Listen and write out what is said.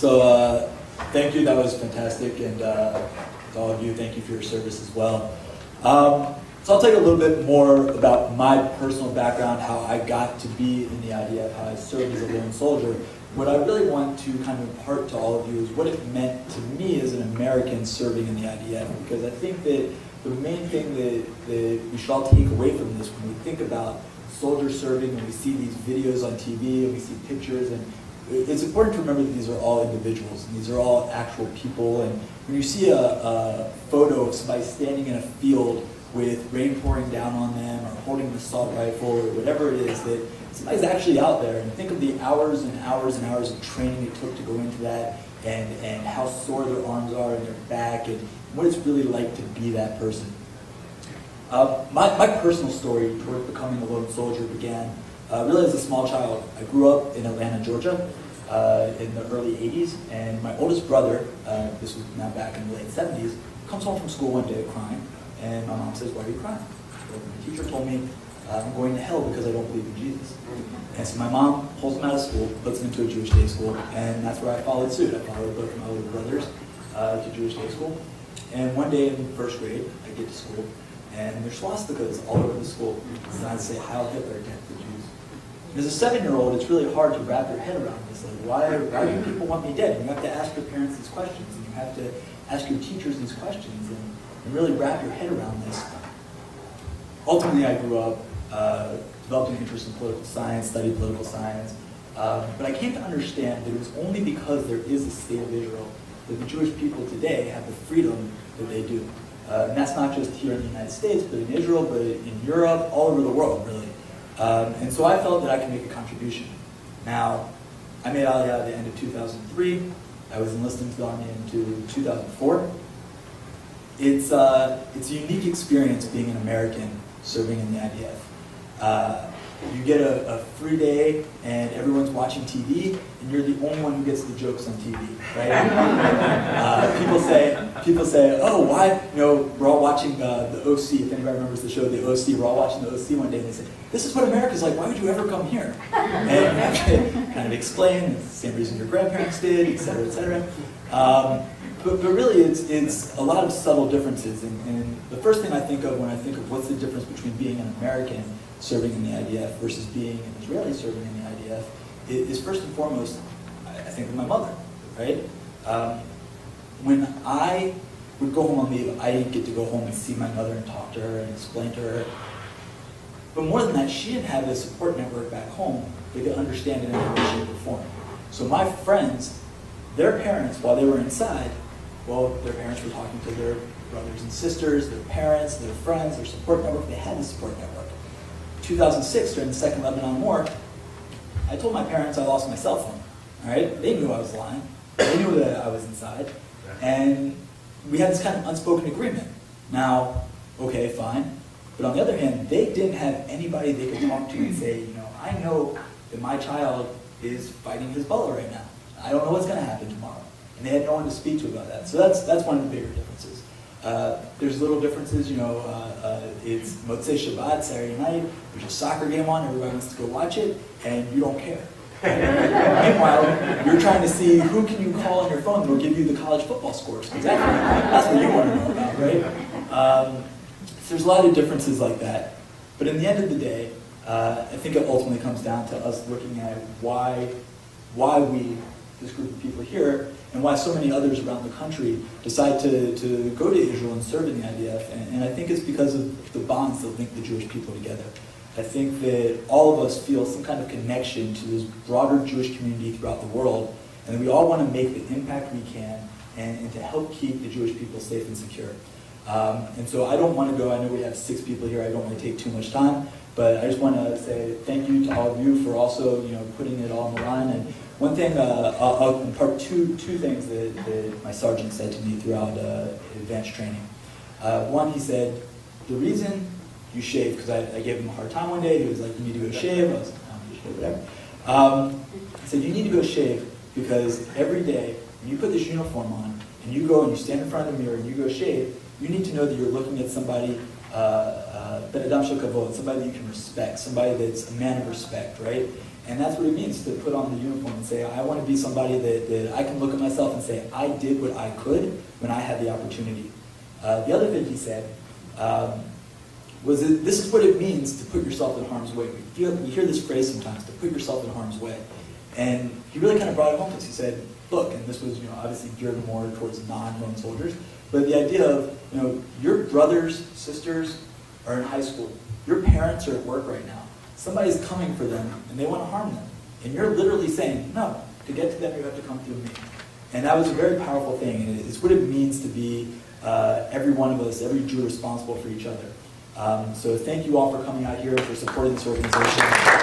So thank you, that was fantastic, and to all of you, thank you for your service as well. So I'll tell you a little bit more about my personal background, how I got to be in the IDF, how I served as a lone soldier. What I really want to kind of impart to all of you is what it meant to me as an American serving in the IDF, because I think that the main thing that we should all take away from this when we think about soldiers serving and we see these videos on TV and we see pictures, and it's important to remember that these are all individuals and these are all actual people. And when you see a photo of somebody standing in a field with rain pouring down on them or holding an assault rifle or whatever it is, that somebody's actually out there, and think of the hours and hours and hours of training it took to go into that, and how sore their arms are and their back, and what it's really like to be that person. My personal story toward becoming a lone soldier began really as a small child. I grew up in Atlanta, Georgia in the early 80s, and my oldest brother, this was now back in the late 70s, comes home from school one day crying, and my mom says, "Why are you crying?" Well, my teacher told me, "I'm going to hell because I don't believe in Jesus." And so my mom pulls him out of school, puts him into a Jewish day school, and that's where I followed suit. I followed both of my older brothers to Jewish day school. And one day in first grade, I get to school, and there's swastikas all over the school. And I'd say, "Heil Hitler, death to Jews." And as a 7-year-old, it's really hard to wrap your head around this. Like, why do people want me dead? And you have to ask your parents these questions, and you have to ask your teachers these questions, and really wrap your head around this. Ultimately, I grew up, developed an interest in political science, studied political science, but I came to understand that it was only because there is a state of Israel that the Jewish people today have the freedom that they do. And that's not just here in the United States, but in Israel, but in Europe, all over the world, really. And so I felt that I could make a contribution. Now, I made Aliyah at the end of 2003. I was enlisted into the Army into 2004. It's a unique experience being an American serving in the IDF. You get a free day, and everyone's watching TV, and you're the only one who gets the jokes on TV, right? People say, "Oh, why?" We're all watching the OC. If anybody remembers the show, the OC, we're all watching the OC one day, and they say, "This is what America's like. Why would you ever come here?" And you have to kind of explain. It's the same reason your grandparents did, et cetera, et cetera. But really, it's a lot of subtle differences. And the first thing I think of when I think of what's the difference between being an American serving in the IDF versus being an Israeli serving in the IDF is first and foremost, I think of my mother, right? When I would go home on leave, I didn't get to go home and see my mother and talk to her and explain to her. But more than that, she didn't have a support network back home that could understand it in any way, shape, or form. So my friends, their parents, while they were inside, well, their parents were talking to their brothers and sisters, their parents, their friends, their support network. They had the support network. 2006, during the Second Lebanon War, I told my parents I lost my cell phone. All right, they knew I was lying. They knew that I was inside, and we had this kind of unspoken agreement. Now, okay, fine, but on the other hand, they didn't have anybody they could talk to and say, I know that my child is fighting Hezbollah right now. I don't know what's going to happen tomorrow, and they had no one to speak to about that. So that's one of the bigger differences. There's little differences, it's Motzei Shabbat, Saturday night, there's a soccer game on, everybody wants to go watch it, and you don't care. Meanwhile, you're trying to see who can you call on your phone that'll give you the college football scores, because that's what you want to know about, right? So there's a lot of differences like that. But in the end of the day, I think it ultimately comes down to us looking at why we, this group of people here, and why so many others around the country decide to go to Israel and serve in the IDF. And I think it's because of the bonds that link the Jewish people together. I think that all of us feel some kind of connection to this broader Jewish community throughout the world, and we all want to make the impact we can and to help keep the Jewish people safe and secure. And so I don't want to go, I know we have 6 people here, I don't want to take too much time, but I just want to say thank you to all of you for also putting it all on the line. And one thing, I'll impart two things that my sergeant said to me throughout advanced training. One, he said, the reason you shave, because I gave him a hard time one day, he was like, you need to go shave. I was like, I'm going to shave, whatever. He said, you need to go shave because every day when you put this uniform on and you go and you stand in front of the mirror and you go shave, you need to know that you're looking at somebody, Ben Adam Shel Kavod, somebody that you can respect, somebody that's a man of respect, right? And that's what it means to put on the uniform and say, I want to be somebody that I can look at myself and say, I did what I could when I had the opportunity. The other thing he said was that this is what it means to put yourself in harm's way. We hear this phrase sometimes, to put yourself in harm's way. And he really kind of brought it home to us. He said, look, and this was obviously geared more towards non-lone soldiers, but the idea of your brothers, sisters are in high school. Your parents are at work right now. Somebody's coming for them, and they want to harm them. And you're literally saying, no, to get to them, you have to come through me. And that was a very powerful thing. And it's what it means to be every one of us, every Jew responsible for each other. So thank you all for coming out here and for supporting this organization.